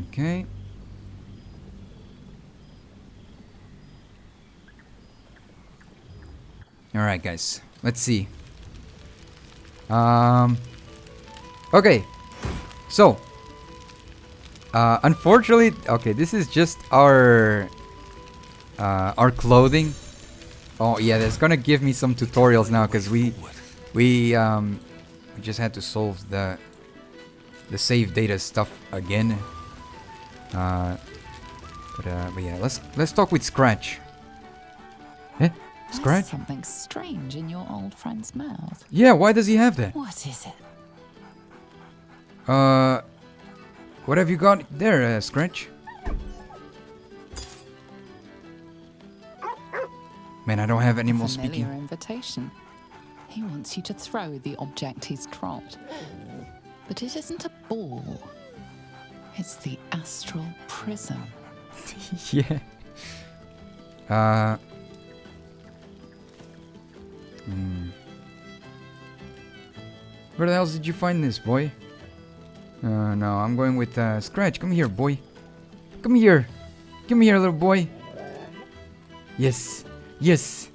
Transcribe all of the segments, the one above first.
Okay. Alright, guys. Let's see. Okay. So. Unfortunately, okay, this is just our clothing. Oh yeah, that's gonna give me some tutorials now because we just had to solve the save data stuff again. But yeah, let's talk with Scratch. Eh? Scratch? There's something strange in your old friend's mouth. Yeah, why does he have that? What is it? What have you got there, Scratch? Man, I don't have any more Familiar speaking. invitation. He wants you to throw the object he's dropped. But it isn't a ball. It's the astral prism. Yeah. Where the hell did you find this, boy? No, I'm going with Scratch. Come here, boy. Come here. Come here, little boy. Yes. Yes.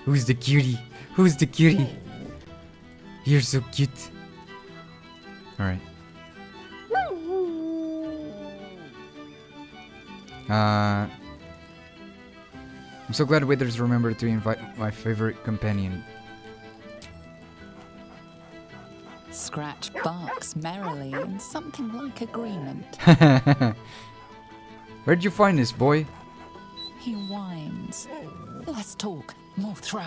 Who's the cutie? Who's the cutie? You're so cute. Alright. I'm so glad Withers remembered to invite my favorite companion. Scratch barks merrily in something like agreement. Where'd you find this, boy? He whines. Let's talk. More throw.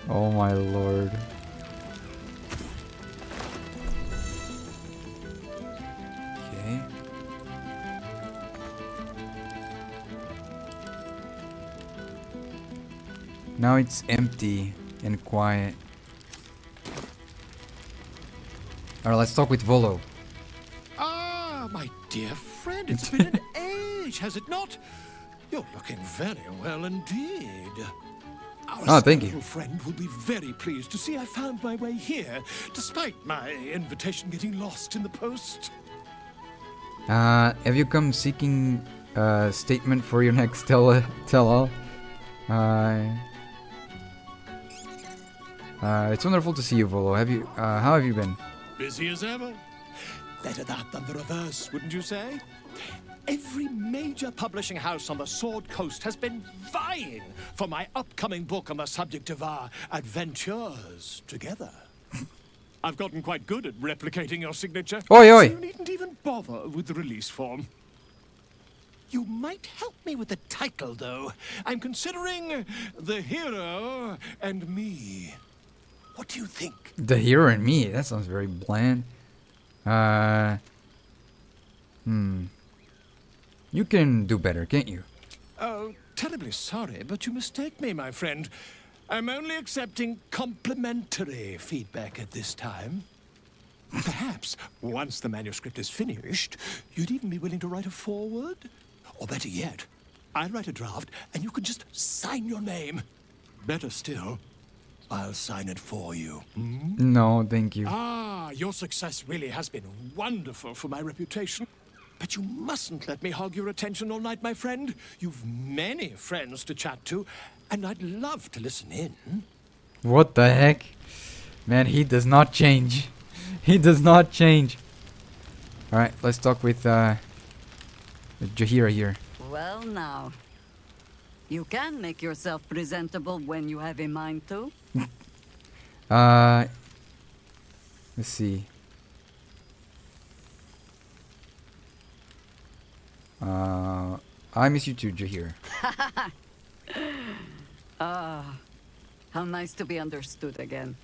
Oh my lord. Okay. Now it's empty and quiet. Alright, let's talk with Volo. Ah, my dear friend, it's been an age, has it not? You're looking very well indeed. Our Thank you. little friend will be very pleased to see I found my way here, despite my invitation getting lost in the post. Have you come seeking a statement for your next tell-all? It's wonderful to see you, Volo. How have you been? Busy as ever. Better that than the reverse, wouldn't you say? Every major publishing house on the Sword Coast has been vying for my upcoming book on the subject of our adventures together. I've gotten quite good at replicating your signature. Oi, oi. So you needn't even bother with the release form. You might help me with the title, though. I'm considering The Hero and Me. What do you think? The hero and me. That sounds very bland. You can do better, can't you? Oh, terribly sorry, but you mistake me, my friend. I'm only accepting complimentary feedback at this time. Perhaps, once the manuscript is finished, you'd even be willing to write a foreword? Or better yet, I'll write a draft and you can just sign your name. Better still, I'll sign it for you. No, thank you. Ah, your success really has been wonderful for my reputation. But you mustn't let me hog your attention all night, my friend. You've many friends to chat to, and I'd love to listen in. What the heck? Man, he does not change. He does not change. Alright, let's talk with Jaheira here. Well now, you can make yourself presentable when you have a mind to. Let's see. I miss you too, Jaheira. How nice to be understood again.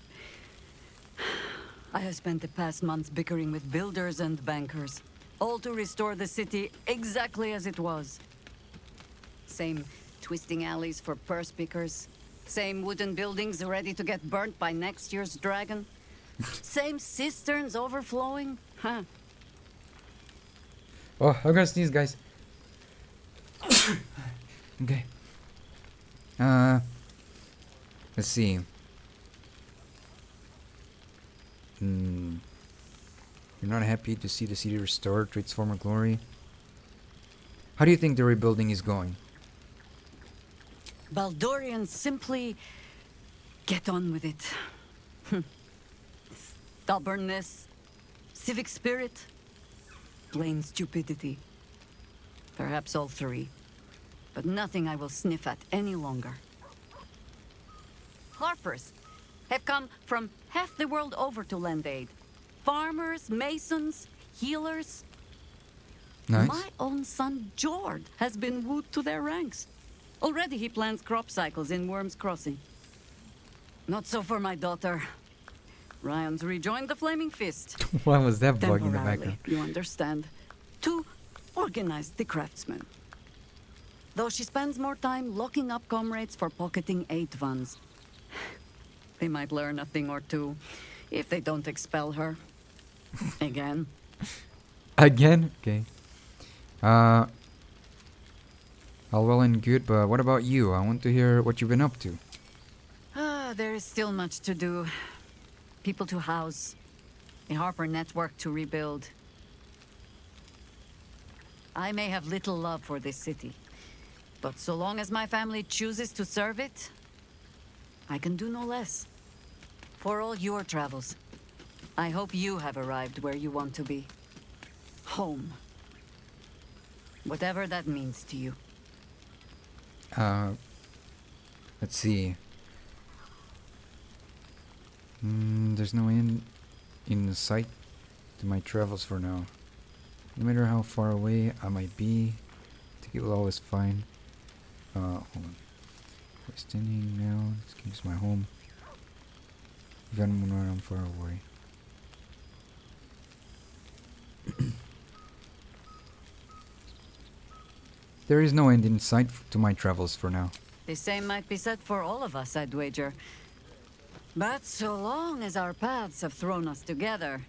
I have spent the past months bickering with builders and bankers, all to restore the city exactly as it was. Same twisting alleys for purse pickers, same wooden buildings ready to get burnt by next year's dragon, same cisterns overflowing. Huh. Oh, I'm gonna sneeze, guys. Okay. Let's see. Hmm. You're not happy to see the city restored to its former glory? How do you think the rebuilding is going? Baldurians simply get on with it. Stubbornness, civic spirit, plain stupidity. Perhaps all three. But nothing I will sniff at any longer. Harpers have come from half the world over to lend aid. Farmers, masons, healers. Nice. My own son, Jord, has been wooed to their ranks. Already he plans crop cycles in Worm's Crossing. Not so for my daughter. Ryan's rejoined the Flaming Fist. What was that bug in the Temporarily, background? you understand. To organize the craftsmen. Though she spends more time locking up comrades for pocketing aid funds. They might learn a thing or two if they don't expel her. Again. Again? Okay. All well and good, but what about you? I want to hear what you've been up to. There is still much to do. People to house. A Harper network to rebuild. I may have little love for this city, but so long as my family chooses to serve it, I can do no less. For all your travels, I hope you have arrived where you want to be. Home. Whatever that means to you. Let's see. There's no end in sight to my travels for now. No matter how far away I might be, I think it will always find. Hold on. We're standing now. This gives my home. Even when I'm far away. There is no end in sight to my travels for now. The same might be said for all of us, I'd wager. But so long as our paths have thrown us together,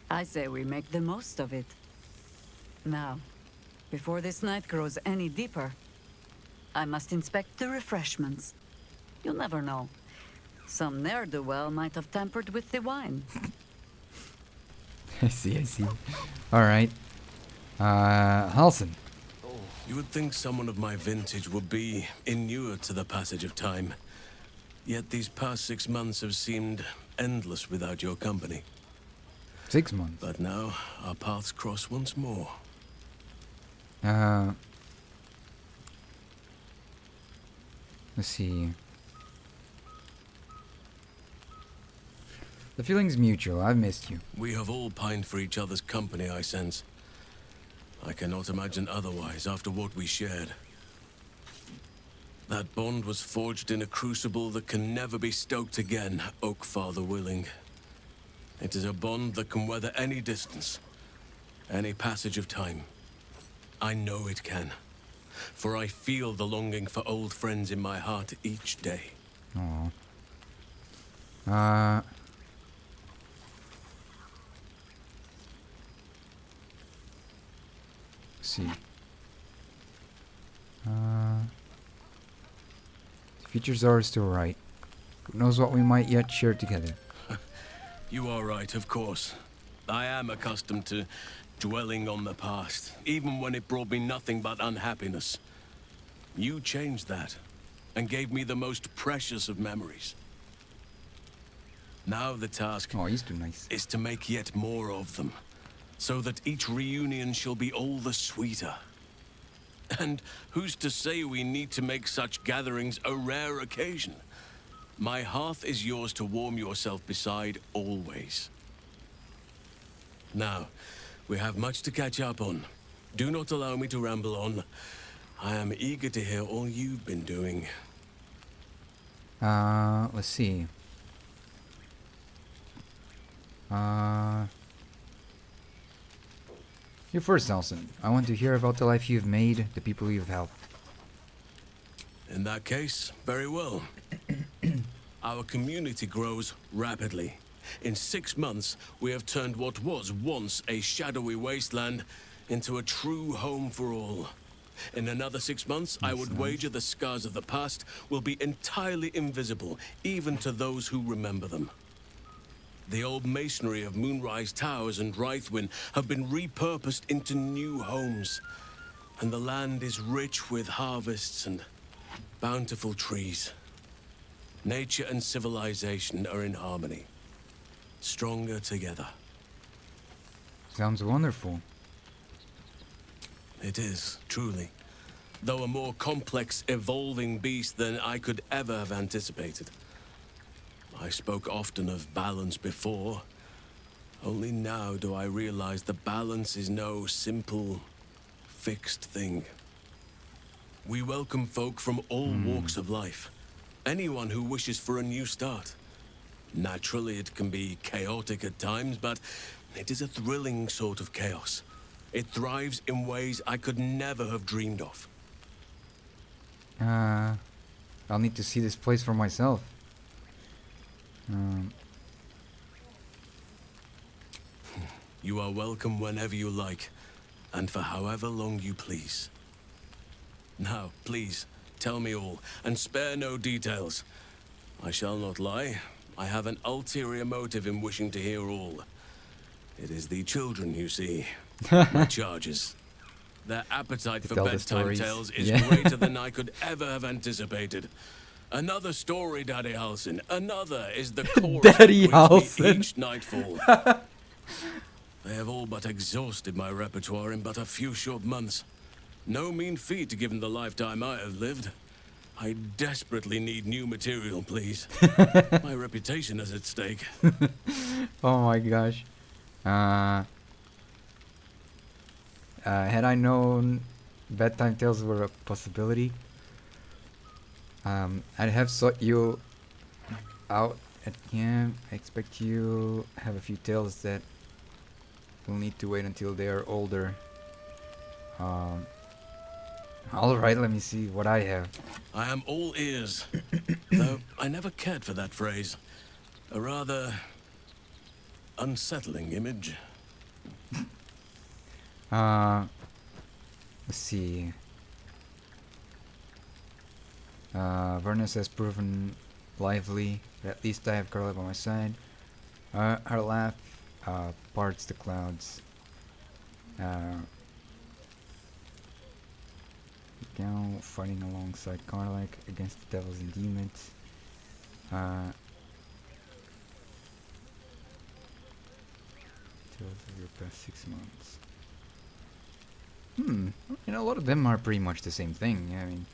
I say we make the most of it. Now, before this night grows any deeper, I must inspect the refreshments. You'll never know. Some ne'er-do-well might have tampered with the wine. I see. Alright. Halson. You would think someone of my vintage would be inured to the passage of time. Yet these past 6 months have seemed endless without your company. 6 months. But now, our paths cross once more. Let's see. The feeling's mutual. I've missed you. We have all pined for each other's company, I sense. I cannot imagine otherwise after what we shared. That bond was forged in a crucible that can never be stoked again, Oak Father willing. It is a bond that can weather any distance, any passage of time. I know it can, for I feel the longing for old friends in my heart each day. Aww. Let's see. The futures are still right. Who knows what we might yet share together? You are right, of course. I am accustomed to dwelling on the past, even when it brought me nothing but unhappiness. You changed that, and gave me the most precious of memories. Now the task Oh, he's too nice. is to make yet more of them, so that each reunion shall be all the sweeter. And who's to say we need to make such gatherings a rare occasion? My hearth is yours to warm yourself beside always. Now, we have much to catch up on. Do not allow me to ramble on. I am eager to hear all you've been doing. Let's see. You first, Nelson. I want to hear about the life you've made, the people you've helped. In that case, very well. Our community grows rapidly. In 6 months, we have turned what was once a shadowy wasteland into a true home for all. In another 6 months, I would wager the scars of the past will be entirely invisible, even to those who remember them. The old masonry of Moonrise Towers and Rythwin have been repurposed into new homes. And the land is rich with harvests and bountiful trees. Nature and civilization are in harmony. Stronger together. Sounds wonderful. It is, truly. Though a more complex, evolving beast than I could ever have anticipated. I spoke often of balance before. Only now do I realize the balance is no simple, fixed thing. We welcome folk from all walks of life. Anyone who wishes for a new start. Naturally, it can be chaotic at times, but it is a thrilling sort of chaos. It thrives in ways I could never have dreamed of. I'll need to see this place for myself. You are welcome whenever you like, and for however long you please. Now, please, tell me all, and spare no details. I shall not lie. I have an ulterior motive in wishing to hear all. It is the children, you see. My charges. Their appetite for tell the bedtime stories. tales is Yeah. greater than I could ever have anticipated. Another story, Daddy Halsin. Another is the chorus Daddy that brings me Halsin. each nightfall. They have all but exhausted my repertoire in but a few short months. No mean feat given the lifetime I have lived. I desperately need new material, please. My reputation is at stake. Oh my gosh. Had I known bedtime tales were a possibility, I'd have sought you out at camp. I expect you have a few tales that will need to wait until they are older. Alright, let me see what I have. I am all ears. Though I never cared for that phrase. A rather unsettling image. Let's see. Vernus has proven lively, but at least I have Carla by my side. Her laugh parts the clouds. Now fighting alongside Karlak against the devils and demons. Tales of your past 6 months. A lot of them are pretty much the same thing. I mean,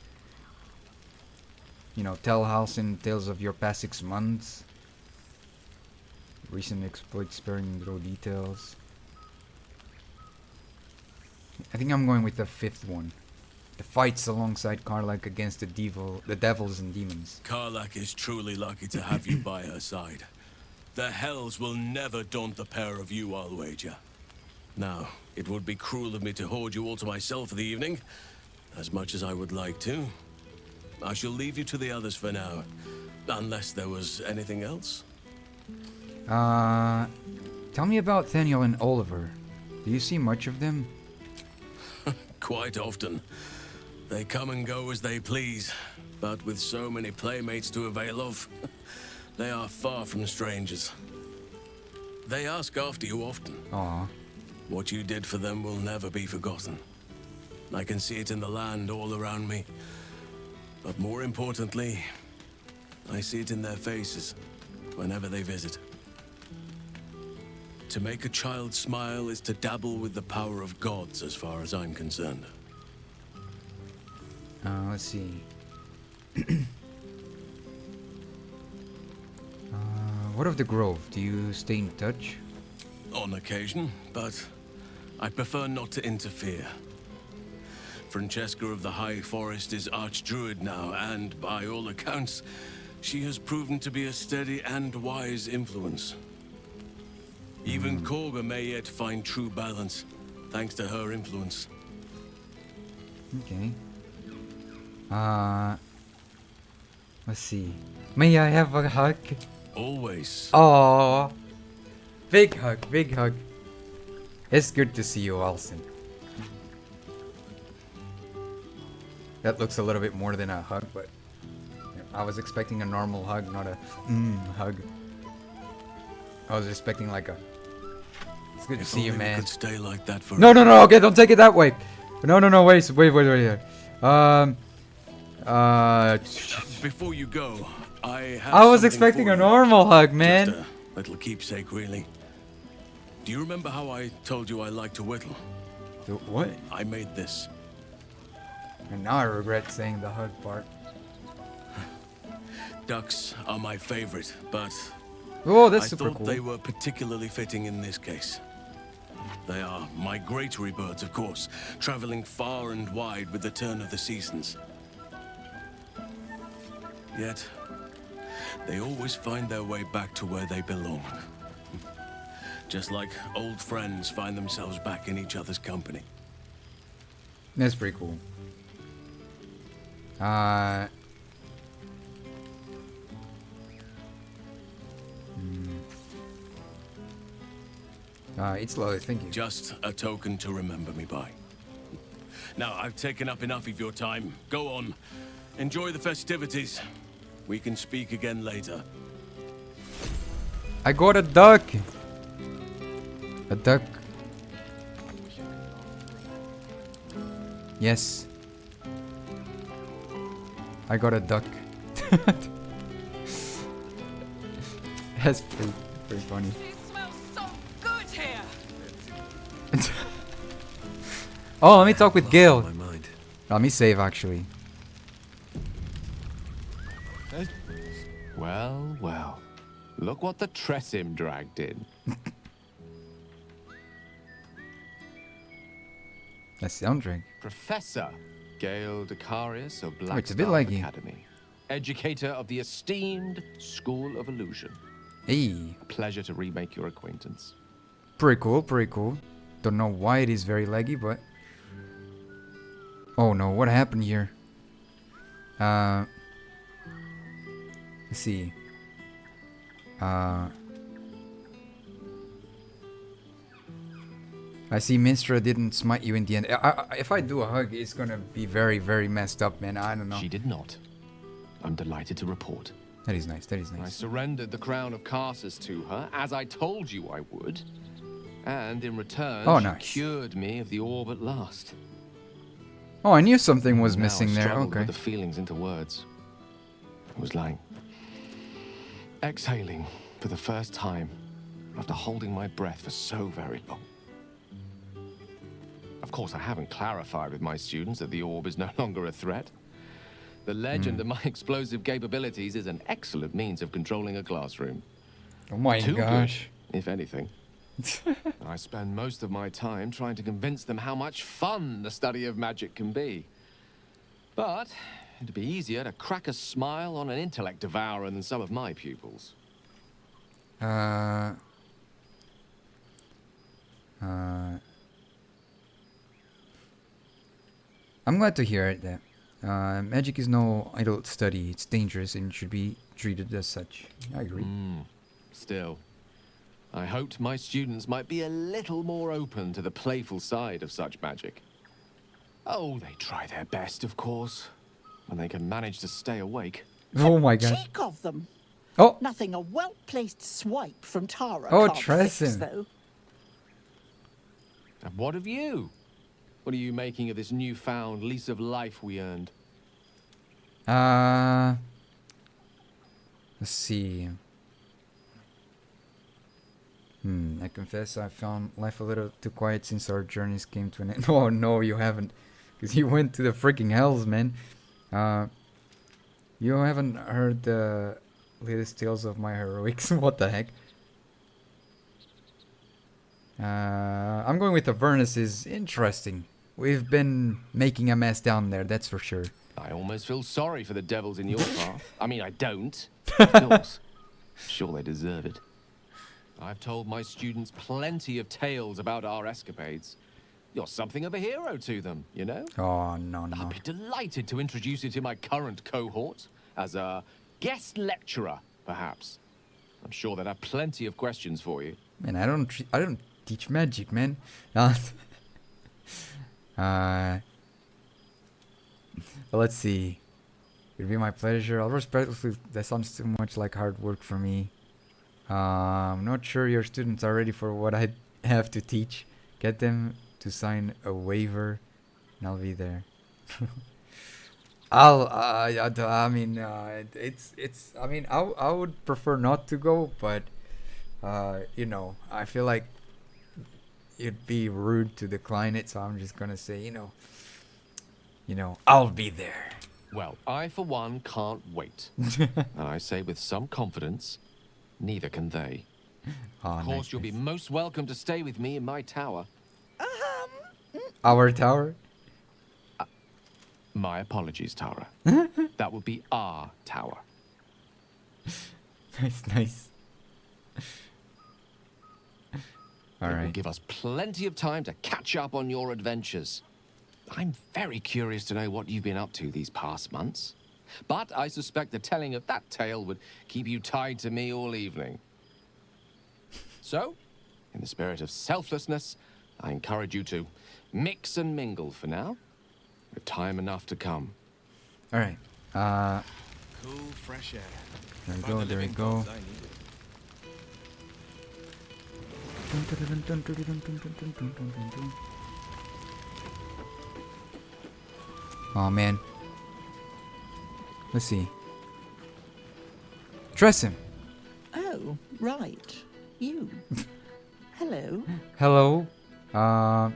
tell Halsin tales of your past 6 months. Recent exploits sparing no details. I think I'm going with the 5th one. The fights alongside Karlak against the devils and demons. Karlak is truly lucky to have you by her side. The hells will never daunt the pair of you, I'll wager. Now, it would be cruel of me to hoard you all to myself for the evening, as much as I would like to. I shall leave you to the others for now, unless there was anything else. Tell me about Thaniel and Oliver. Do you see much of them? Quite often. They come and go as they please, but with so many playmates to avail of, they are far from strangers. They ask after you often. Aw. What you did for them will never be forgotten. I can see it in the land all around me. But more importantly, I see it in their faces whenever they visit. To make a child smile is to dabble with the power of gods as far as I'm concerned. Let's see. What of the Grove? Do you stay in touch? On occasion, but I prefer not to interfere. Francesca of the High Forest is Archdruid now, and by all accounts, she has proven to be a steady and wise influence. Even Korga may yet find true balance, thanks to her influence. Okay. Let's see. May I have a hug? Always. Oh, big hug, big hug. It's good to see you, Alson. That looks a little bit more than a hug, but I was expecting a normal hug, not a hug. I was expecting like a... It's good to If see you, only we man. could stay like that for No, no, no, okay, don't take it that way. No, no, no, wait. Before you go, I have I was something expecting for a you. normal hug, man. Just a little keepsake, really. Do you remember how I told you I like to whittle? What? I made this. And now I regret saying the hug part. Ducks are my favorite, but Oh, that's I super thought cool. they were particularly fitting in this case. They are migratory birds, of course, traveling far and wide with the turn of the seasons. Yet, they always find their way back to where they belong. Just like old friends find themselves back in each other's company. That's pretty cool. It's low, thank you. Just a token to remember me by. Now, I've taken up enough of your time. Go on. Enjoy the festivities. We can speak again later. I got a duck. A duck. Yes. I got a duck. That's pretty funny. It smells so good here. Oh, let me talk with Gale. My mind. Let me save actually. Well, well. Look what the Tressim dragged in. That's the drink. Professor Gale Decarius of Oh, it's a bit Blackstar laggy. Academy. Educator of the esteemed School of Illusion. Hey, A pleasure to remake your acquaintance. pretty cool, pretty cool. Don't know why it is very laggy, but... Oh no, what happened here? Let's see. I see Minstra didn't smite you in the end. If I do a hug, it's gonna be very, very messed up, man. I don't know. She did not. I'm delighted to report. That is nice, that is I nice. surrendered the crown of Carsus to her, as I told you I would. And in return, Oh, she nice. cured me of the orb at last. Oh, I knew something was Now I missing there. struggled Okay. with the feelings into words. It was like exhaling for the first time after holding my breath for so very long. Of course, I haven't clarified with my students that the orb is no longer a threat. The legend of my explosive capabilities is an excellent means of controlling a classroom. Oh my Too gosh. good, if anything. I spend most of my time trying to convince them how much fun the study of magic can be. But it'd be easier to crack a smile on an intellect devourer than some of my pupils. I'm glad to hear it that magic is no idle study. It's dangerous and should be treated as such. I agree. Still, I hoped my students might be a little more open to the playful side of such magic. Oh, they try their best, of course, when they can manage to stay awake. Oh my god. Cheek of them. Oh, Nothing a well-placed swipe from Tara Oh, can't fix, Tressim. though. And what of you? What are you making of this newfound lease of life we earned? let's see. I confess I found life a little too quiet since our journeys came to an end. Oh no, you haven't. Because you went to the freaking hells, man. You haven't heard the latest tales of my heroics. What the heck? I'm going with Avernus is interesting. We've been making a mess down there, that's for sure. I almost feel sorry for the devils in your path. I mean, I don't. Of course. Sure, they deserve it. I've told my students plenty of tales about our escapades. You're something of a hero to them, you know? Oh, no, no. I'd be delighted to introduce you to my current cohort as a guest lecturer, perhaps. I'm sure they'd have plenty of questions for you. Man, I don't teach magic, man. Let's see. It'd be my pleasure. I'll respectfully. That sounds too much like hard work for me. I'm not sure your students are ready for what I have to teach. Get them to sign a waiver, and I'll be there. I mean, it's. I mean, I would prefer not to go, but you know, I feel like it'd be rude to decline it, so I'm just gonna say, you know, I'll be there. Well, I, for one, can't wait. And I say with some confidence, neither can they. Oh, Of course, you'll be most welcome to stay with me in my tower. Our tower. My apologies, Tara. That would be our tower. Nice. All It will right. give us plenty of time to catch up on your adventures. I'm very curious to know what you've been up to these past months. But I suspect the telling of that tale would keep you tied to me all evening. So, in the spirit of selflessness, I encourage you to mix and mingle for now, with time enough to come. All right. Cool, fresh air. There we Find go. the There we living go. gods I need. Oh man. Let's see. Dress him. Oh, right. You. Hello. Hello. No.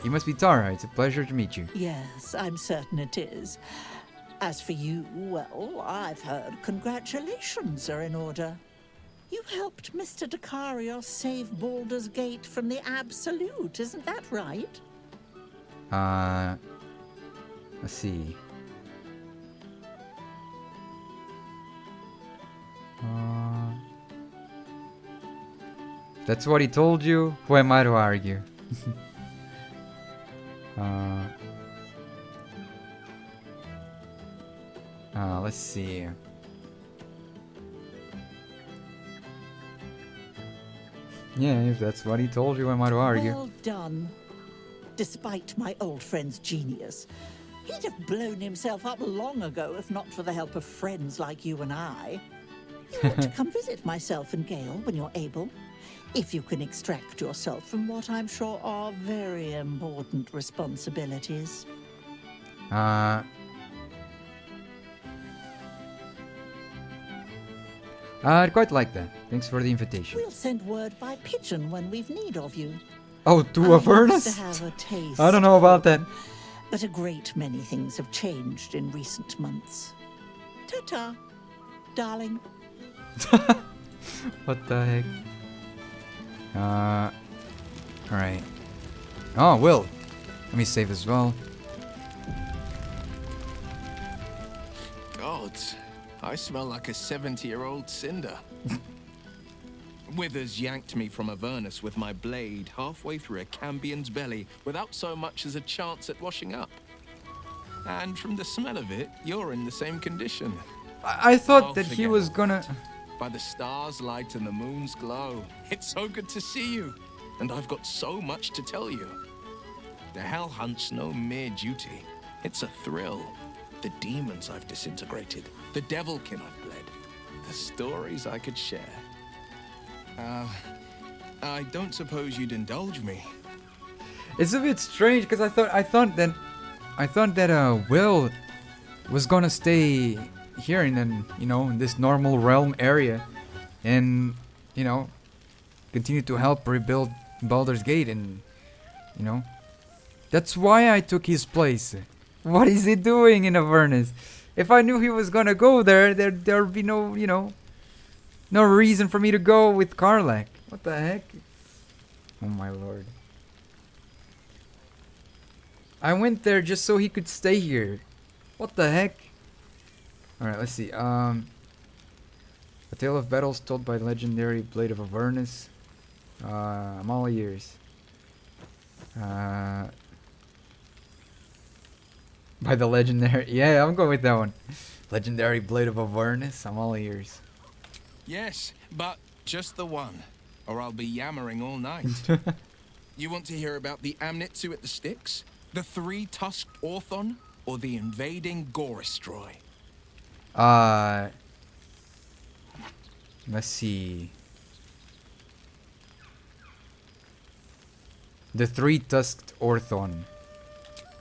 You must be Tara. It's a pleasure to meet you. Yes, I'm certain it is. As for you, well, I've heard congratulations are in order. You helped Mr. Dicarios save Baldur's Gate from the Absolute, isn't that right? Let's see. That's what he told you? Who am I to argue? Let's see. Yeah, if that's what he told you, who am I to argue? Well done. Despite my old friend's genius, he'd have blown himself up long ago if not for the help of friends like you and I. You ought to come visit myself and Gale when you're able, if you can extract yourself from what I'm sure are very important responsibilities. I'd quite like that. Thanks for the invitation. We'll send word by pigeon when we've need of you. Oh, to I used Avernus? to have a taste I don't know about that. but a great many things have changed in recent months. Ta-ta, darling. What the heck? Alright. Oh, Will. Let me save as well. Gods, I smell like a 70-year-old cinder. Withers yanked me from Avernus with my blade halfway through a Cambion's belly without so much as a chance at washing up. And from the smell of it, you're in the same condition. I thought Oh, that he forget was all gonna... that. By the stars' light and the moon's glow, it's so good to see you. And I've got so much to tell you. The Hell Hunt's no mere duty. It's a thrill. The demons I've disintegrated, the devilkin I've bled, the stories I could share. I don't suppose you'd indulge me. It's a bit strange because I thought that Will was gonna stay here in this normal realm area, and continue to help rebuild Baldur's Gate, and that's why I took his place. What is he doing in Avernus? If I knew he was gonna go there'd be no reason for me to go with Karlach. What the heck? Oh my lord. I went there just so he could stay here. What the heck? Alright, let's see. A tale of battles told by the legendary Blade of Avernus. I'm all ears. By the legendary... Yeah, I'm going with that one. Legendary Blade of Avernus. I'm all ears. Yes, but just the one, or I'll be yammering all night. You want to hear about the Amnitsu at the Styx? The three-tusked Orthon? Or the invading Goristroy? Let's see. The three-tusked Orthon.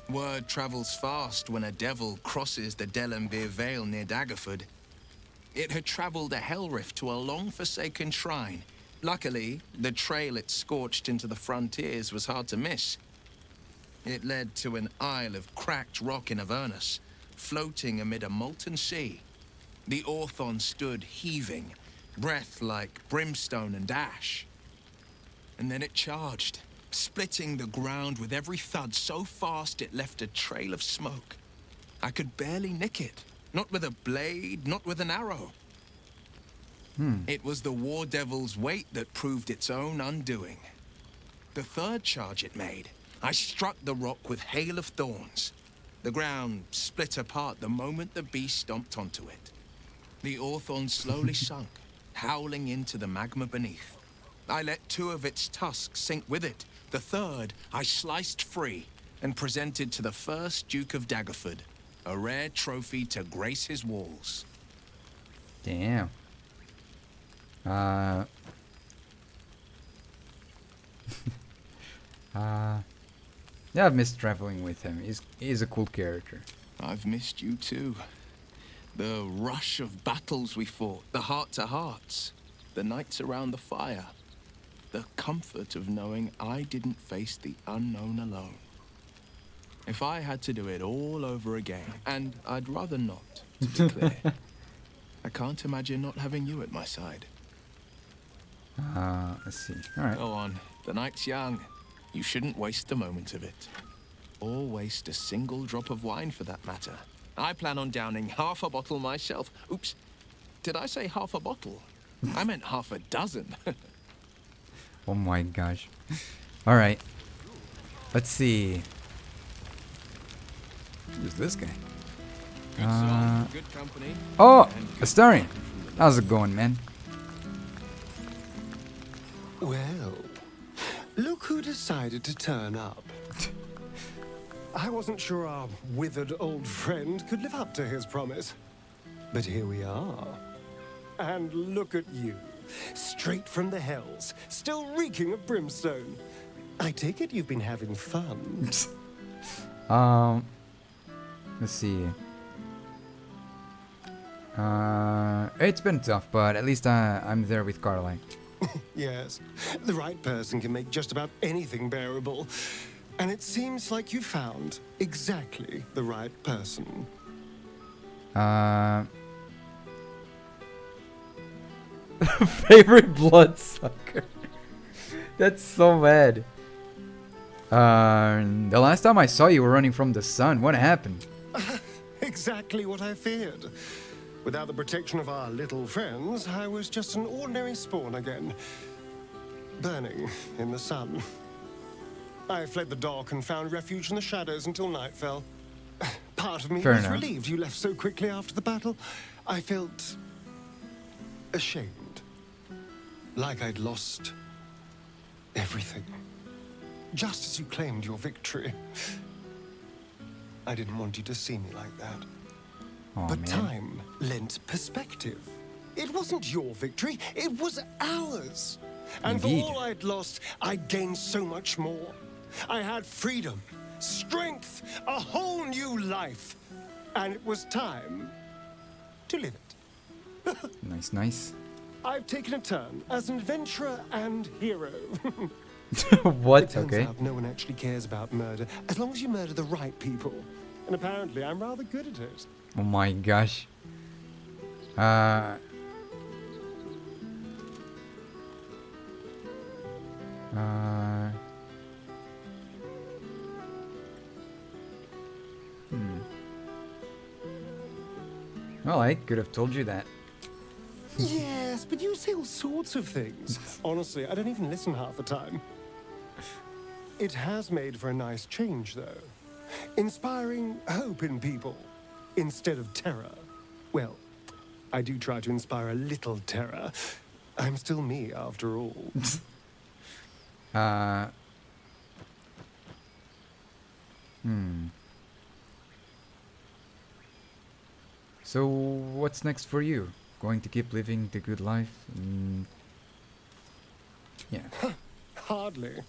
Word travels fast when a devil crosses the Delambir Vale near Daggerford. It had travelled a hell rift to a long-forsaken shrine. Luckily, the trail it scorched into the frontiers was hard to miss. It led to an isle of cracked rock in Avernus, floating amid a molten sea. The Orthon stood heaving, breath like brimstone and ash. And then it charged, splitting the ground with every thud so fast it left a trail of smoke. I could barely nick it, not with a blade, not with an arrow. It was the War Devil's weight that proved its own undoing. The third charge it made, I struck the rock with hail of thorns. The ground split apart the moment the beast stomped onto it. The Orthon slowly sunk, howling into the magma beneath. I let two of its tusks sink with it. The third I sliced free and presented to the first Duke of Daggerford, a rare trophy to grace his walls. Damn. Yeah, I've missed traveling with him. He's a cool character. I've missed you too. The rush of battles we fought, the heart-to-hearts, the nights around the fire, the comfort of knowing I didn't face the unknown alone. If I had to do it all over again, and I'd rather not, to be clear, I can't imagine not having you at my side. Let's see. Alright. Go on, the night's young. You shouldn't waste a moment of it. Or waste a single drop of wine for that matter. I plan on downing half a bottle myself. Oops, did I say half a bottle? I meant half a dozen. Oh my gosh. Alright. Let's see. Who's this guy? Good song, good company. Oh! Astarion! How's it going, man? Well, look who decided to turn up. I wasn't sure our withered old friend could live up to his promise. But here we are. And look at you, straight from the hells, still reeking of brimstone. I take it you've been having fun. Let's see. It's been tough, but at least I'm there with Carly. Yes, the right person can make just about anything bearable. And it seems like you found exactly the right person. Favorite bloodsucker. That's so bad. The last time I saw you were running from the sun. What happened? Exactly what I feared. Without the protection of our little friends, I was just an ordinary spawn again. Burning in the sun. I fled the dock and found refuge in the shadows until night fell. Part of me Fair was enough. relieved you left so quickly after the battle. I felt ashamed. Like I'd lost everything. Just as you claimed your victory. I didn't want you to see me like that. Oh, But man. time lent perspective. It wasn't your victory, it was ours. And Indeed. for all I'd lost, I'd gained so much more. I had freedom, strength, a whole new life. And it was time to live it. Nice, nice. I've taken a turn as an adventurer and hero. What? It turns Okay. out no one actually cares about murder, as long as you murder the right people. And apparently I'm rather good at it. Oh my gosh. Well, I could have told you that. Yes, but you say all sorts of things. Honestly, I don't even listen half the time. It has made for a nice change, though. Inspiring hope in people instead of terror. Well, I do try to inspire a little terror. I'm still me, after all. So, what's next for you? going to keep living the good life. Yeah. Hardly.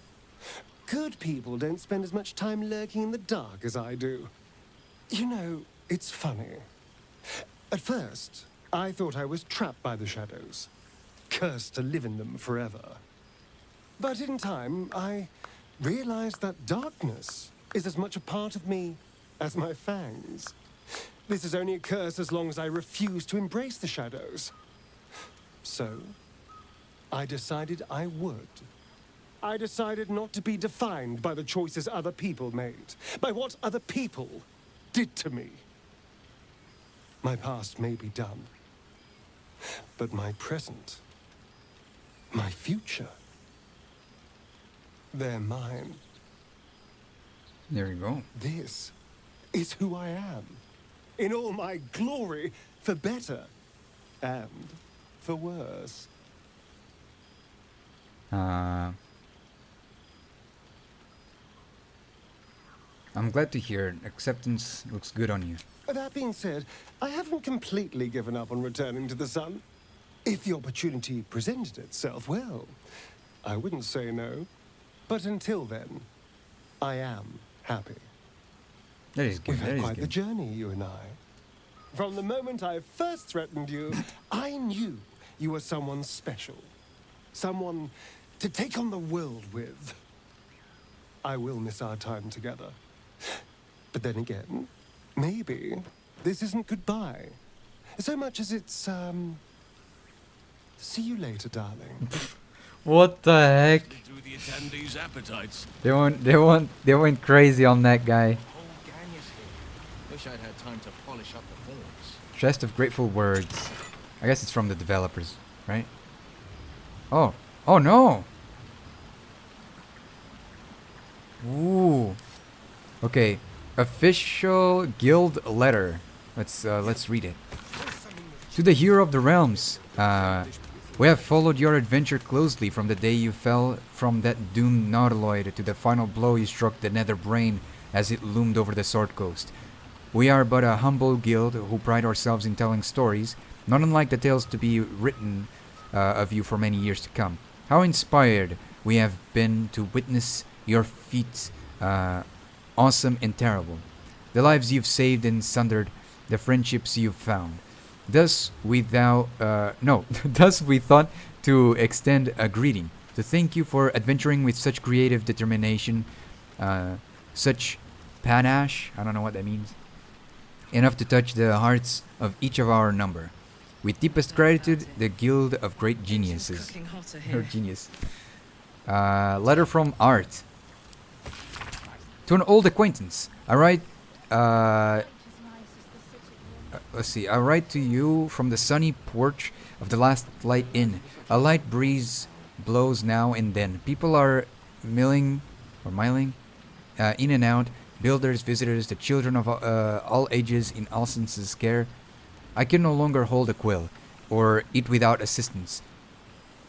Good people don't spend as much time lurking in the dark as I do. You know, it's funny. At first, I thought I was trapped by the shadows, cursed to live in them forever. But in time, I realized that darkness is as much a part of me as my fangs. This is only a curse as long as I refuse to embrace the shadows. So, I decided I would. I decided not to be defined by the choices other people made, by what other people did to me. My past may be done, but my present, my future, they're mine. There you go. This is who I am, in all my glory, for better and for worse. I'm glad to hear acceptance looks good on you. That being said, I haven't completely given up on returning to the sun. If the opportunity presented itself, well, I wouldn't say no. But until then, I am happy. That is good. We've That had is quite the good. journey, you and I. From the moment I first threatened you, I knew you were someone special. Someone to take on the world with. I will miss our time together. But then again, maybe this isn't goodbye. So much as it's, see you later, darling. What the heck? Through the attendees' appetites. They went crazy on that guy. Whole gang is here. Wish I'd had time to polish up the horns. Chest of grateful words. I guess it's from the developers, right? Oh. Oh no! Ooh. Okay. Official guild letter. Let's read it. To the hero of the realms. We have followed your adventure closely from the day you fell from that doomed nautiloid to the final blow you struck the nether brain as it loomed over the Sword Coast. We are but a humble guild who pride ourselves in telling stories, not unlike the tales to be written of you for many years to come. How inspired we have been to witness your feats, awesome and terrible. The lives you've saved and sundered, the friendships you've found. Thus we thought to extend a greeting, to thank you for adventuring with such creative determination, such panache, I don't know what that means, enough to touch the hearts of each of our number. With deepest gratitude, the Guild of Great Geniuses. Or genius. Letter from Art. To an old acquaintance, I write, let's see, I write to you from the sunny porch of the Last Light Inn. A light breeze blows now and then. People are miling in and out. Builders, visitors, the children of all ages in Alson's care. I can no longer hold a quill, or eat without assistance.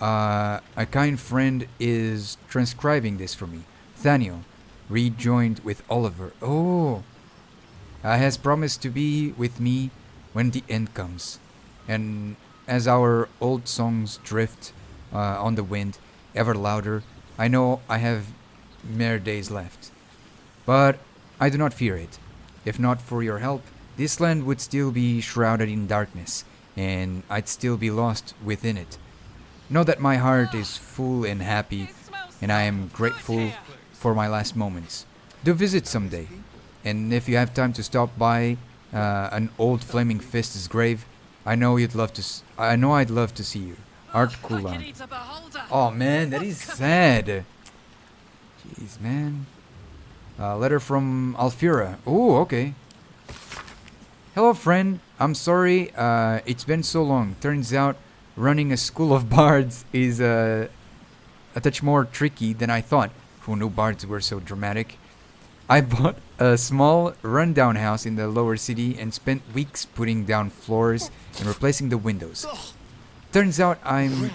A kind friend is transcribing this for me. Thaniel, rejoined with Oliver. Oh! Has promised to be with me when the end comes. And as our old songs drift on the wind, ever louder, I know I have mere days left. But I do not fear it. If not for your help, this land would still be shrouded in darkness, and I'd still be lost within it. Know that my heart is full and happy, and I am grateful for my last moments. Do visit someday, and if you have time to stop by an old Flaming Fist's grave, I know I'd love to see you. Art Kulan. Oh man, that is sad. Jeez, man. Letter from Alfira. Oh, okay. Hello, friend. I'm sorry. It's been so long. Turns out running a school of bards is a touch more tricky than I thought. Who knew bards were so dramatic? I bought a small rundown house in the lower city and spent weeks putting down floors and replacing the windows. Turns out I'm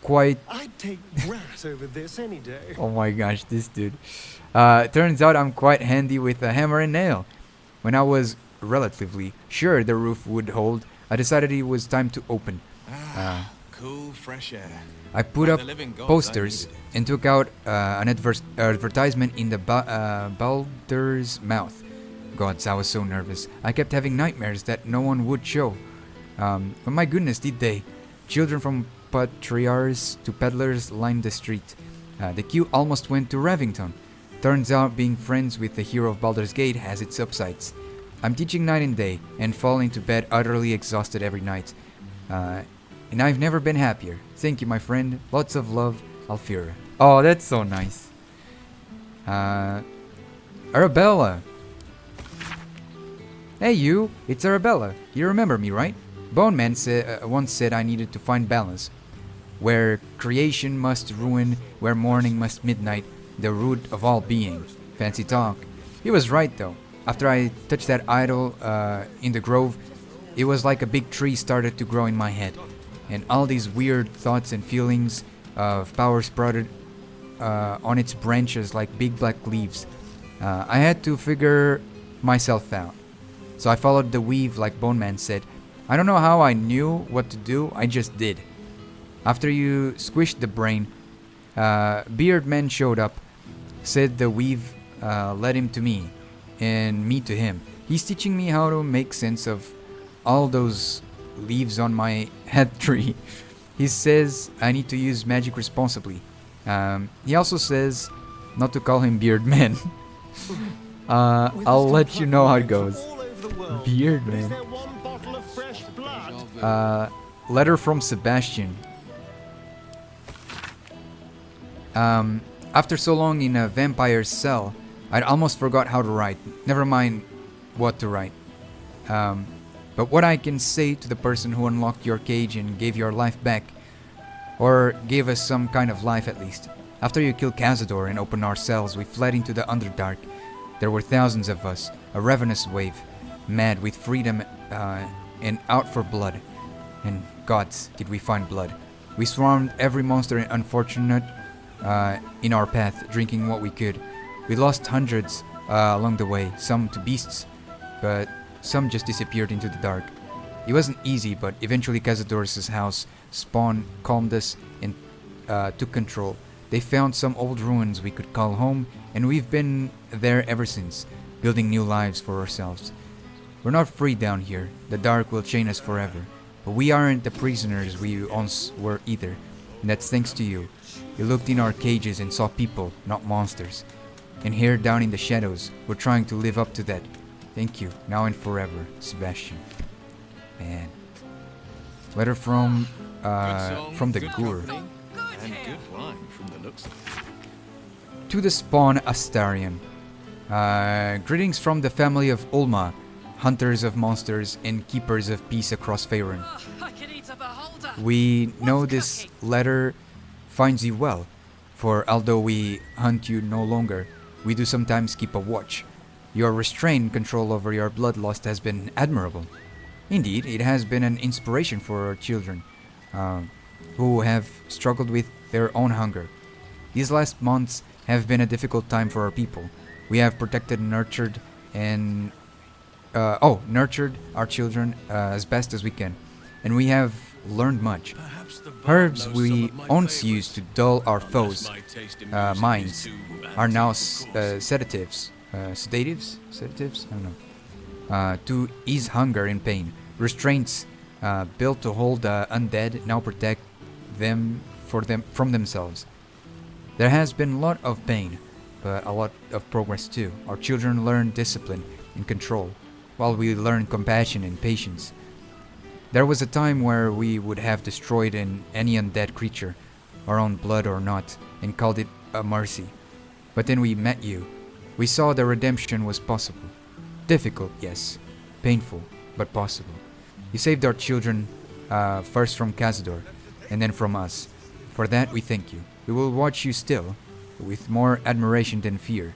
quite... I'd take rat over this any day. Oh my gosh, this dude. Turns out I'm quite handy with a hammer and nail. When I was relatively sure the roof would hold, I decided it was time to open. Cool, fresh air. I put By up the living gods, I posters needed it. and took out an advertisement in the Baldur's mouth. Gods, I was so nervous. I kept having nightmares that no one would show. But my goodness, did they? Children from patriarchs to peddlers lined the street. The queue almost went to Revington. Turns out being friends with the hero of Baldur's Gate has its upsides. I'm teaching night and day and fall into bed utterly exhausted every night. And I've never been happier. Thank you, my friend. Lots of love, Alfira. Oh, that's so nice. Arabella. Hey you, it's Arabella. You remember me, right? Bone Man once said I needed to find balance. Where creation must ruin, where morning must midnight, the root of all being. Fancy talk. He was right though. After I touched that idol in the grove, it was like a big tree started to grow in my head. And all these weird thoughts and feelings of power sprouted on its branches like big black leaves. I had to figure myself out. So I followed the weave like Bone Man said. I don't know how I knew what to do, I just did. After you squished the brain, Beard Man showed up, said the weave led him to me, and me to him. He's teaching me how to make sense of all those leaves on my head tree. He says I need to use magic responsibly. He also says not to call him Beard Man. I'll let you know how it goes. Beard Man. Letter from Sebastian. After so long in a vampire's cell, I'd almost forgot how to write. Never mind what to write. But what I can say to the person who unlocked your cage and gave your life back, or gave us some kind of life at least. After you killed Cazador and opened our cells, we fled into the Underdark. There were thousands of us, a ravenous wave, mad with freedom and out for blood. And gods, did we find blood. We swarmed every monster and unfortunate in our path, drinking what we could. We lost hundreds along the way, some to beasts, but some just disappeared into the dark. It wasn't easy, but eventually Cazador's house spawn calmed us and took control. They found some old ruins we could call home, and we've been there ever since, building new lives for ourselves. We're not free down here. The dark will chain us forever. But we aren't the prisoners we once were either, and that's thanks to you. You looked in our cages and saw people, not monsters. And here down in the shadows, we're trying to live up to that. Thank you, now and forever, Sebastian. Man. Letter from the Gur. And good wine from the looks of it. To the Spawn Astarion. Greetings from the family of Ulma, hunters of monsters and keepers of peace across Faerun. We know this letter finds you well, for although we hunt you no longer, we do sometimes keep a watch. Your restrained control over your bloodlust has been admirable. Indeed, it has been an inspiration for our children, who have struggled with their own hunger. These last months have been a difficult time for our people. We have protected and nurtured our children as best as we can, and we have learned much. Herbs we once used to dull our foes' minds are now sedatives. Sedatives? I don't know. To ease hunger and pain. Restraints built to hold the undead now protect them from themselves. There has been a lot of pain, but a lot of progress too. Our children learn discipline and control, while we learn compassion and patience. There was a time where we would have destroyed any undead creature, our own blood or not, and called it a mercy. But then we met you. We saw the redemption was possible. Difficult, yes. Painful, but possible. You saved our children, first from Cazador, and then from us. For that we thank you. We will watch you still, with more admiration than fear.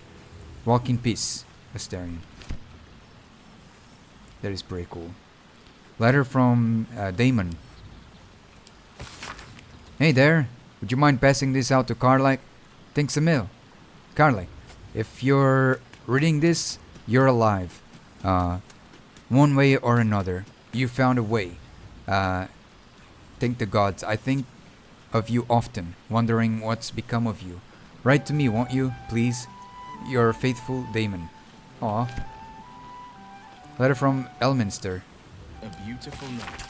Walk in peace, Astarion. That is pretty cool. Letter from Damon. Hey there, would you mind passing this out to Carly? Thanks a mil. Carly, if you're reading this, you're alive. One way or another. you found a way. Thank the gods. I think of you often, wondering what's become of you. Write to me, won't you, please? Your faithful Damon. Aw. Letter from Elminster. A beautiful night.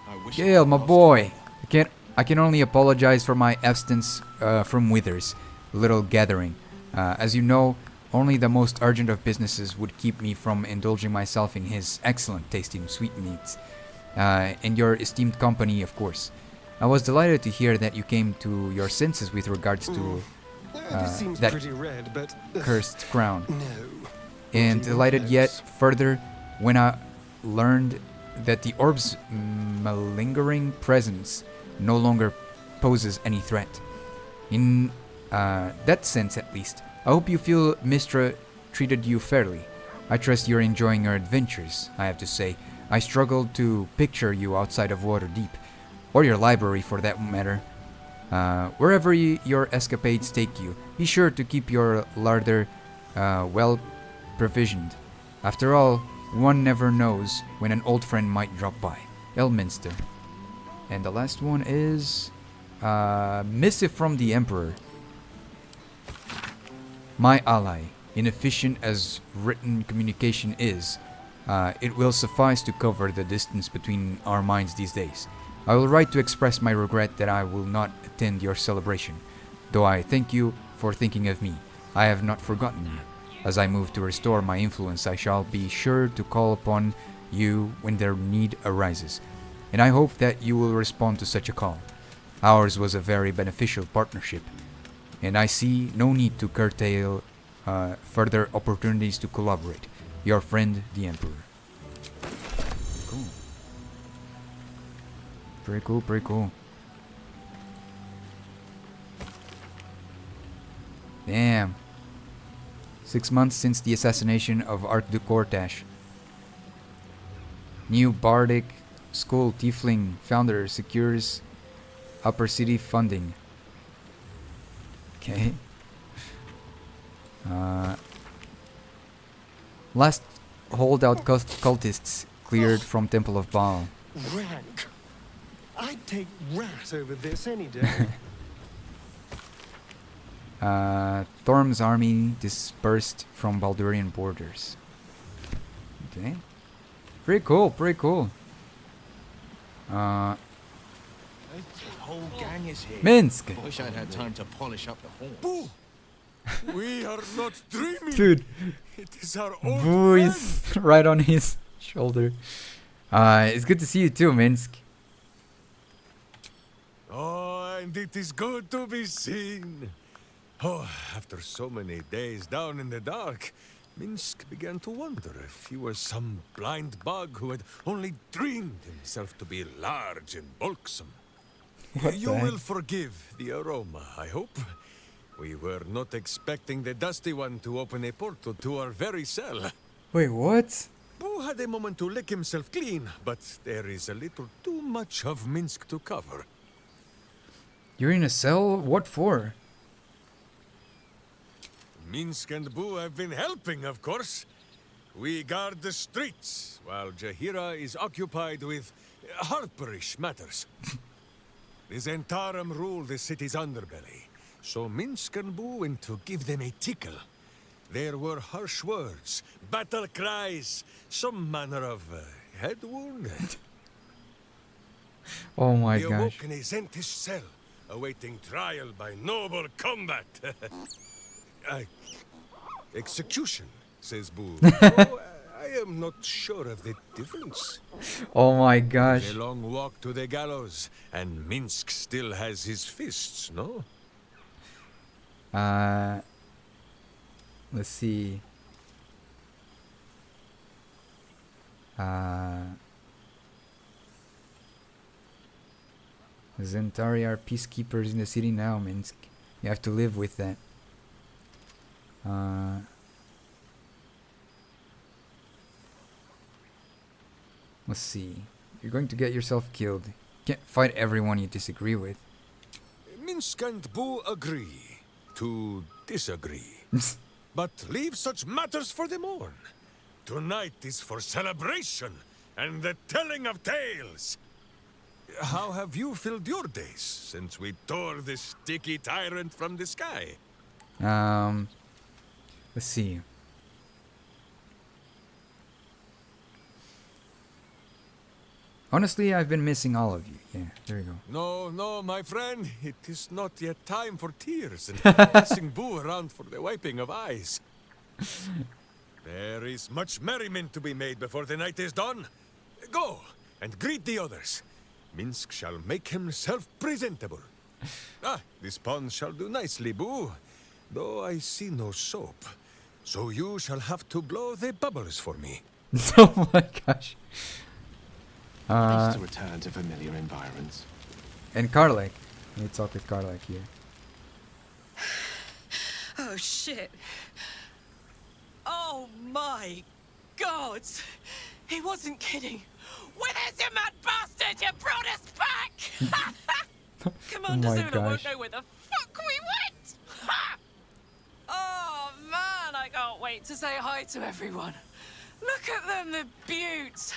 I wish Gale, my boy. I can only apologize for my absence from Withers, little gathering. As you know, only the most urgent of businesses would keep me from indulging myself in his excellent taste in sweetmeats. And your esteemed company, of course. I was delighted to hear that you came to your senses with regards to This seems that pretty red, but cursed crown. no. And Not delighted even yet close. further when I learned that the orb's malingering presence no longer poses any threat. In that sense, at least, I hope you feel Mistra treated you fairly. I trust you're enjoying your adventures, I have to say. I struggled to picture you outside of Waterdeep, or your library for that matter. Wherever your escapades take you, be sure to keep your larder well provisioned. After all, one never knows when an old friend might drop by. Elminster. And the last one is missive from the Emperor. My ally, inefficient as written communication is, it will suffice to cover the distance between our minds these days. I will write to express my regret that I will not attend your celebration, though I thank you for thinking of me. I have not forgotten you. As I move to restore my influence, I shall be sure to call upon you when their need arises, and I hope that you will respond to such a call. Ours was a very beneficial partnership, and I see no need to curtail further opportunities to collaborate. Your friend, the Emperor. Cool. Pretty cool, pretty cool. Damn. 6 months since the assassination of Art de Cortash. New Bardic School Tiefling founder secures Upper City funding. Okay. Last holdout cultists cleared from Temple of Baal. Rank. I'd take rat over this any day. Thorm's army dispersed from Baldurian borders. Okay. Pretty cool, pretty cool. The whole gang is here. Minsk! Wish I'd had time to polish up the horn. Boo! We are not dreaming. Dude, It is our old Boo friend. is right on his shoulder. It's good to see you too, Minsk. Oh, and it is good to be seen. Oh, after so many days down in the dark, Minsk began to wonder if he was some blind bug who had only dreamed himself to be large and bulksome. What You the heck? will forgive the aroma, I hope. We were not expecting the Dusty One to open a portal to our very cell. Wait, what? Boo had a moment to lick himself clean, but there is a little too much of Minsk to cover. You're in a cell? What for? Minsk and Boo have been helping, of course. We guard the streets, while Jahira is occupied with harperish matters. The Zentarum rule the city's underbelly, so Minsk and Boo went to give them a tickle. There were harsh words, battle cries, some manner of head wound. Oh my He gosh. awoke in a Zentish cell, awaiting trial by noble combat. Execution, says Boo. Oh, I am not sure of the difference. Oh my gosh. A long walk to the gallows, and Minsk still has his fists, no? Let's see. Zentari are peacekeepers in the city now, Minsk. You have to live with that. Let's see. You're going to get yourself killed. You can't fight everyone you disagree with. Minsk and Boo agree to disagree. But leave such matters for the morn. Tonight is for celebration, and the telling of tales. How have you filled your days since we tore this sticky tyrant from the sky? Let's see. Honestly, I've been missing all of you. Yeah, there you go. No, no, my friend. It is not yet time for tears and passing Boo around for the wiping of eyes. There is much merriment to be made before the night is done. Go and greet the others. Minsk shall make himself presentable. This pond shall do nicely, Boo. Though I see no soap. So you shall have to blow the bubbles for me. Oh my gosh. Nice to return to familiar environments. And Karlek. Let me talk with Karlek here. Oh, shit. Oh, my God. He wasn't kidding. Where's you mad bastard? You brought us back! Commander my Zula won't gosh. know where the fuck we went! Ha! Oh, man, I can't wait to say hi to everyone. Look at them, the beauts.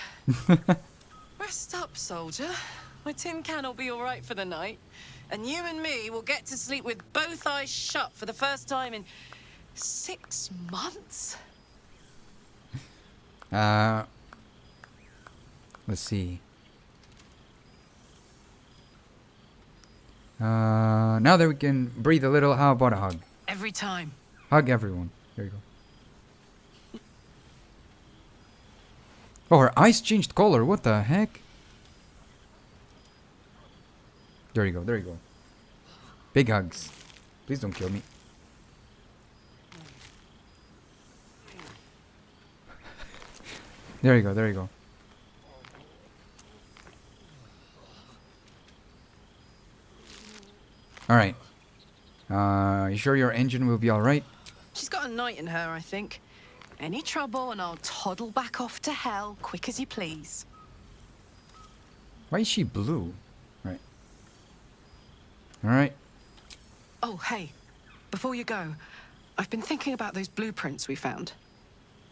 Rest up, soldier. My tin can will be all right for the night. And you and me will get to sleep with both eyes shut for the first time in 6 months. Let's see. Now that we can breathe a little, how about a hug? Every time. Hug everyone. There you go. Oh, her eyes changed color. What the heck? There you go. There you go. Big hugs. Please don't kill me. There you go. There you go. Alright. You sure your engine will be alright? She's got a night in her, I think. Any trouble and I'll toddle back off to hell quick as you please. Why is she blue? Right. Alright. Oh, hey. Before you go, I've been thinking about those blueprints we found.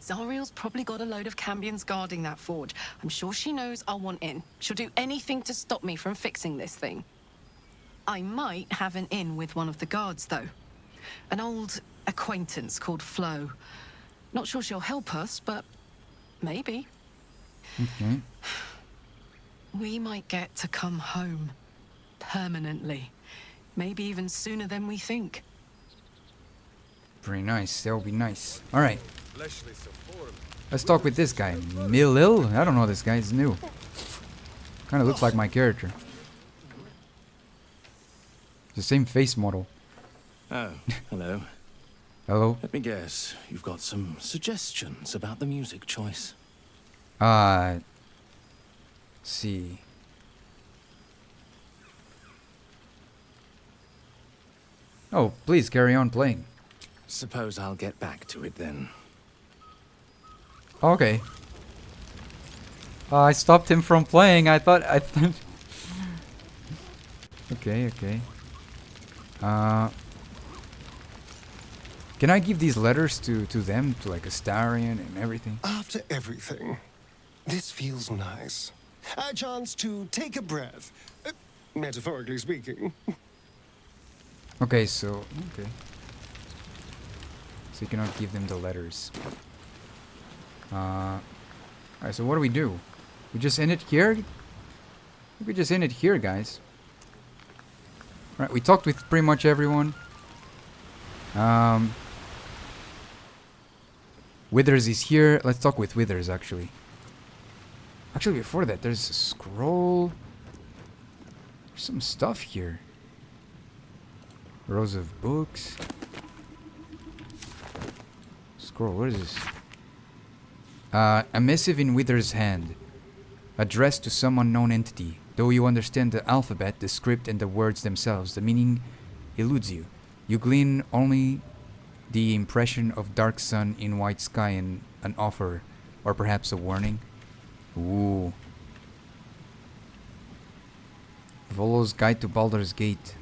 Zariel's probably got a load of Cambions guarding that forge. I'm sure she knows I'll want in. She'll do anything to stop me from fixing this thing. I might have an in with one of the guards, though. An old acquaintance called Flo. Not sure she'll help us, but maybe. Okay. We might get to come home. Permanently. Maybe even sooner than we think. Pretty nice. That would be nice. Alright. Let's talk with this guy. Milil? I don't know this guy. He's new. Kind of looks like my character. The same face model. Oh, hello. Hello? Let me guess, you've got some suggestions about the music choice. See. Oh, please carry on playing. Suppose I'll get back to it then. Okay. I stopped him from playing. I thought. Okay, okay. Can I give these letters to them, to like Astarion and everything? After everything, this feels nice. A chance to take a breath, metaphorically speaking. Okay, so okay. So you cannot give them the letters. Alright, so what do? We just end it here? We could just end it here, guys. Right, we talked with pretty much everyone. Withers is here. Let's talk with Withers, actually. Actually, before that, there's a scroll. There's some stuff here. Rows of books. Scroll, what is this? A missive in Wither's hand. Addressed to some unknown entity. Though you understand the alphabet, the script, and the words themselves, the meaning eludes you. You glean only the impression of dark sun in white sky and an offer, or perhaps a warning. Ooh. Volo's Guide to Baldur's Gate.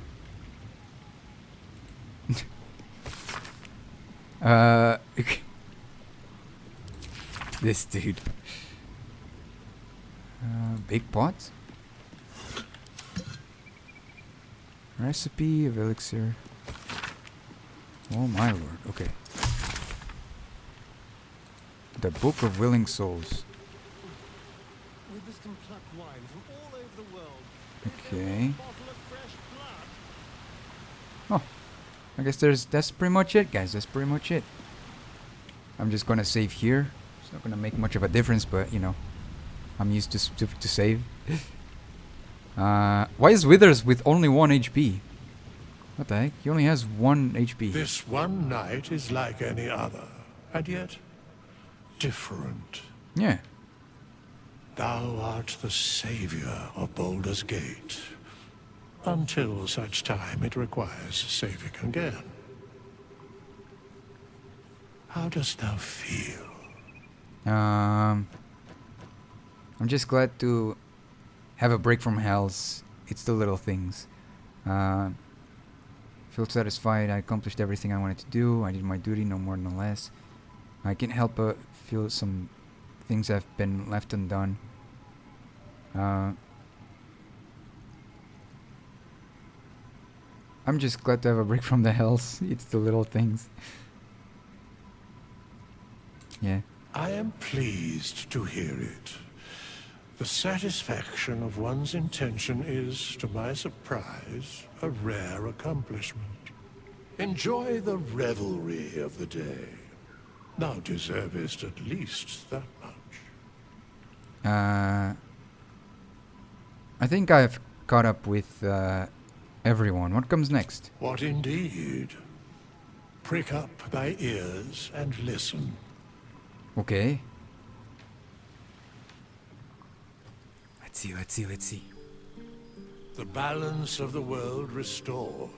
This dude. Big pot. Recipe of elixir. Oh my lord. Okay. The Book of Willing Souls. Okay. Oh, I guess that's pretty much it, guys. That's pretty much it. I'm just gonna save here. It's not gonna make much of a difference, but you know, I'm used to save. Why is Withers with only 1 HP? What the heck? He only has 1 HP. This one night is like any other, and yet different. Yeah. Thou art the savior of Baldur's Gate. Until such time it requires saving again. How dost thou feel? I'm just glad to have a break from hells. It's the little things. Feel satisfied. I accomplished everything I wanted to do. I did my duty, no more, no less. I can't help but feel some things have been left undone. I'm just glad to have a break from the hells. It's the little things. Yeah. I am pleased to hear it. The satisfaction of one's intention is, to my surprise, a rare accomplishment. Enjoy the revelry of the day. Thou deservest at least that much. I think I've caught up with everyone. What comes next? What indeed? Prick up thy ears and listen. Okay. Let's see. The balance of the world restored.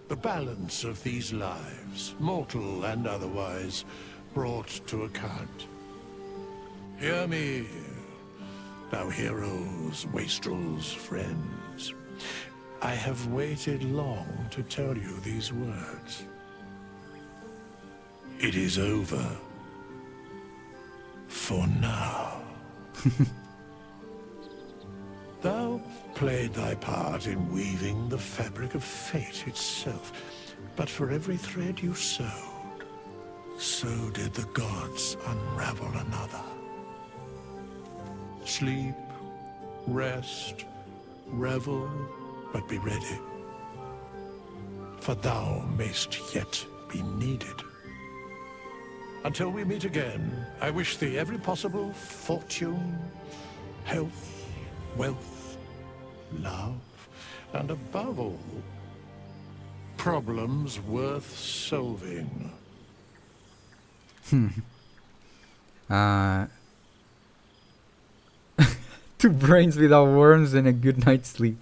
The balance of these lives, mortal and otherwise, brought to account. Hear me, thou heroes, wastrels, friends. I have waited long to tell you these words. It is over. For now. Thou played thy part in weaving the fabric of fate itself, but for every thread you sewed, so did the gods unravel another. Sleep, rest, revel, but be ready, for thou mayst yet be needed. Until we meet again, I wish thee every possible fortune, health, wealth, love, and above all, problems worth solving. 2 brains without worms and a good night's sleep.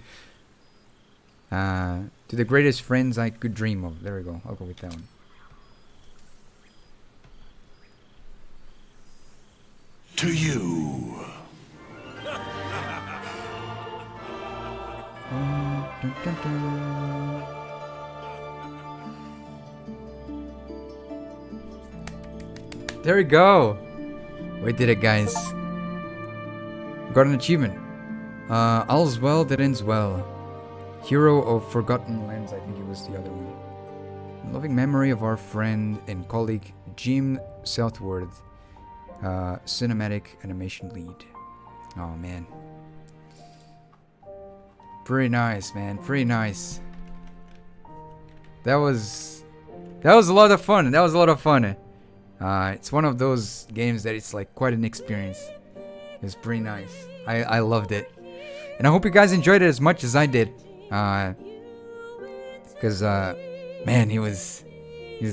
To the greatest friends I could dream of. There we go. I'll go with that one. To you. There we go. We did it, guys. Got an achievement. All's well that ends well. Hero of Forgotten Lands, I think it was the other one. Loving memory of our friend and colleague Jim Southworth. Cinematic animation lead. Oh man. Pretty nice, man. Pretty nice. That was a lot of fun. It's one of those games that it's like quite an experience. It's pretty nice. I loved it. And I hope you guys enjoyed it as much as I did. Because man, he was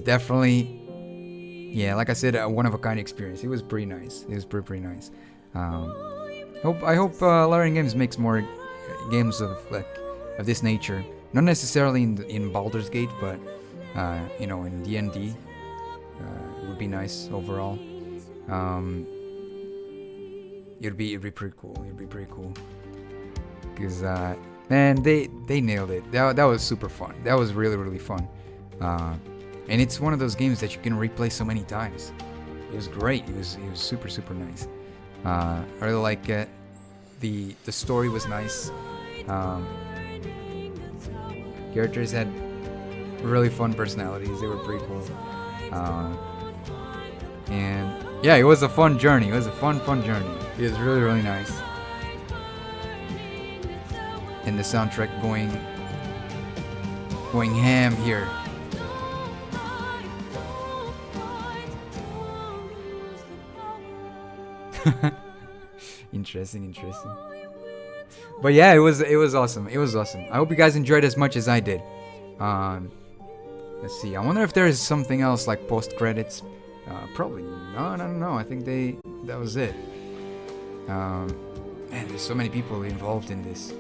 definitely, yeah, like I said, a one-of-a-kind experience. It was pretty nice. It was pretty nice. I hope Larian Games makes more games of this nature. Not necessarily in Baldur's Gate, but you know, in D&D, it would be nice overall. It'd be pretty cool. It'd be pretty cool. Cause man, they nailed it. That was super fun. That was really fun. And it's one of those games that you can replay so many times. It was great. It was super nice. I really like The story was nice. Characters had really fun personalities. They were pretty cool. And yeah, it was a fun journey. It was a fun journey. It was really, really nice. And the soundtrack going ham here. Interesting. But yeah, it was awesome. It was awesome. I hope you guys enjoyed as much as I did. Let's see. I wonder if there is something else like post credits. Probably no. I think that was it. Man, there's so many people involved in this.